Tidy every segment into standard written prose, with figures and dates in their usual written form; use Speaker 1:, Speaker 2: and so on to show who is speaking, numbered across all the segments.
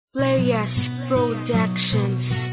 Speaker 1: Playas Productions.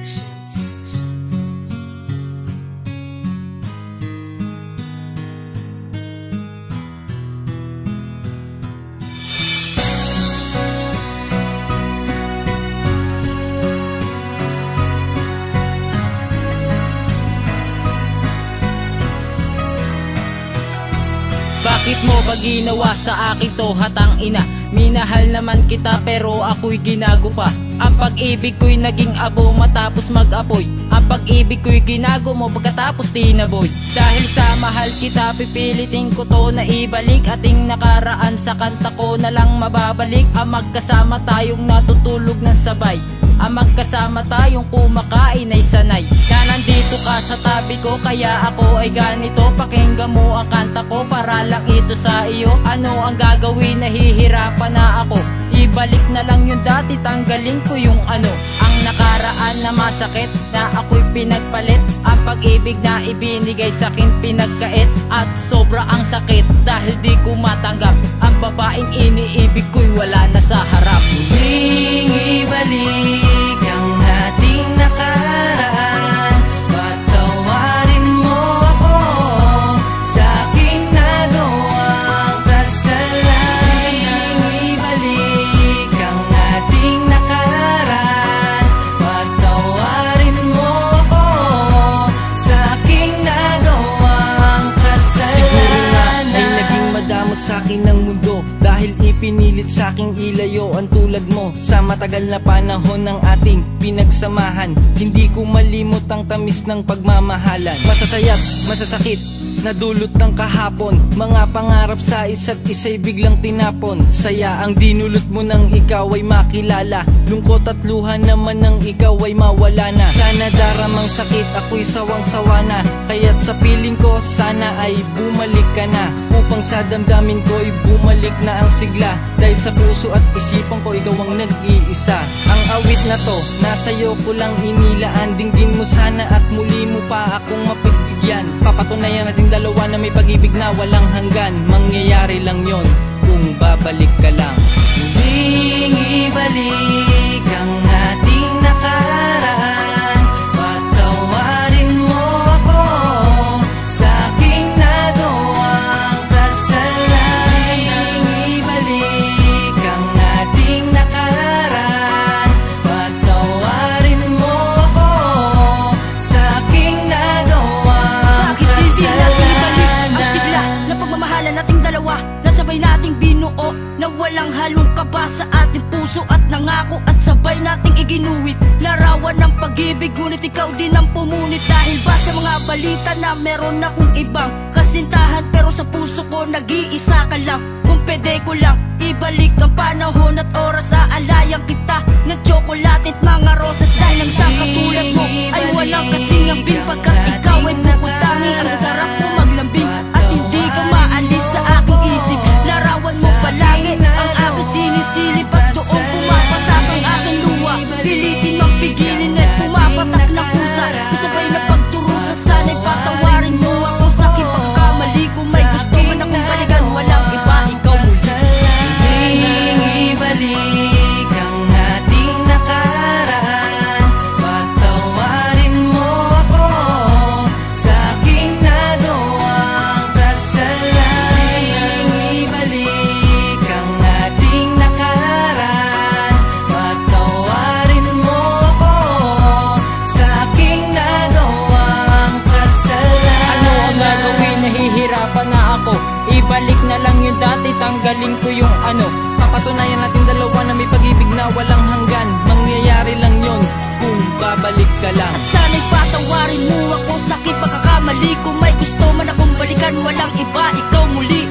Speaker 2: Bakit mo ba ginawa sa akin to, hatang ina? Minahal naman kita pero ako'y ginago pa. Ang pag-ibig ko'y naging abo matapos mag-apoy. Ang pag-ibig ko'y ginago mo pagkatapos tinaboy. Dahil sa mahal kita pipilitin ko to na ibalik. Ating nakaraan sa kanta ko na lang mababalik. Ang magkasama tayong natutulog ng sabay. Ang magkasama tayong kumakain ay sanay. Na nandito ka sa tabi ko kaya ako ay ganito. Pakinggan mo ang kanta ko para lang ito sa iyo. Ano ang gagawin, nahihirapan na ako. Ibalik na lang yung dati, tanggalin ko yung ano. Ang nakaraan na masakit na ako'y pinagpalit. Ang pag-ibig na ibinigay sa'kin pinagkait. At sobra ang sakit dahil di ko matanggap. Ang babaeng iniibig ko'y wala na sa harap.
Speaker 3: Muling ibalik ang ating nakaraan. Patawarin mo ako sa aking nagawang kasalanan. Ibalik ang ating nakaraan. Patawarin mo ako sa aking nagawang kasalanan. Siguro nga ay naging madamot sa akin ng mundo dahil ipinilit sa aking ilayo ang tulad mo. Sa matagal na panahon ng ating pinagsamahan, hindi ko malimot ang tamis ng pagmamahalan. Masasaya't masasakit na dulot ng kahapon. Mga pangarap sa isa't isa'y biglang tinapon. Saya ang dinulot mo nang ikaw ay makilala. Lungkot at luha naman nang ikaw ay mawala na. Sana daramang sakit ako'y sawang-sawa na. Kaya't sa piling ko sana ay bumalik ka na. Upang sa damdamin ko'y bumalik na ang sigla. Dahil sa puso at isipan ko ikaw ang nag-iisa. Ang awit na to, nasa'yo ko lang inilaan. Dinggin mo sana at muli mo pa akong mapagbigyan. Papatunayan natin dalawa na may pag-ibig na walang hanggan. Mangyayari lang yon kung babalik ka lang. Muling ibalik ang ating nakaraan. Patawarin mo ako sa aking nagawang kasalanan. Ibalik ang ating nakaraan. Patawarin mo ako sa aking nagawang
Speaker 4: Bakit hindi natin ibalik ang sigla na pagmamahalan nating dalawa? Nasabay nating binuo na walang halong kaba sa ating puso at nangako. At sabay nating iginuwit larawan ng pag-ibig. Ngunit ikaw din ang pumunit dahil ba sa mga balita na meron akong ibang kasintahan. Pero sa puso ko nag-iisa ka lang. Kung pwede ko lang ibalik ang panahon at oras, aalayan kita ng tsokolate at mga rosas. Dahil ang isang katulad mo ay walang kasing ambing. Pagkat ikaw ay bukod tangi, ang sarap mo maglambing. At hindi ka maalis sa aking isip. Larawan mo palagi ang aking sinisilip. At doon pumapatak ang aking luha. Pilitin mang pigilin at pumapatak na pusa. Isabay na pagdurusa, sana'y patawarin mo ako sa aking pagkakamali. Kung may gusto man akong balikan, walang iba, ikaw muli.
Speaker 3: Muling ibalik ang ating nakaraan. Patawarin mo ako sa aking nagawang kasalanan. Ibalik ang ating nakaraan. Patawarin mo ako sa aking nagawang kasalanan.
Speaker 2: Ano ang gagawin, nahihirapan na ako. Ibalik na lang yung dati, tanggalin ko yung ano.
Speaker 3: Papatunayan natin dalawa na may pag-ibig na walang hanggan. Mangyayari lang yon kung babalik ka lang.
Speaker 4: At sana'y patawarin mo ako sa aking pagkakamali. Kung may gusto man akong balikan, walang iba, ikaw muli.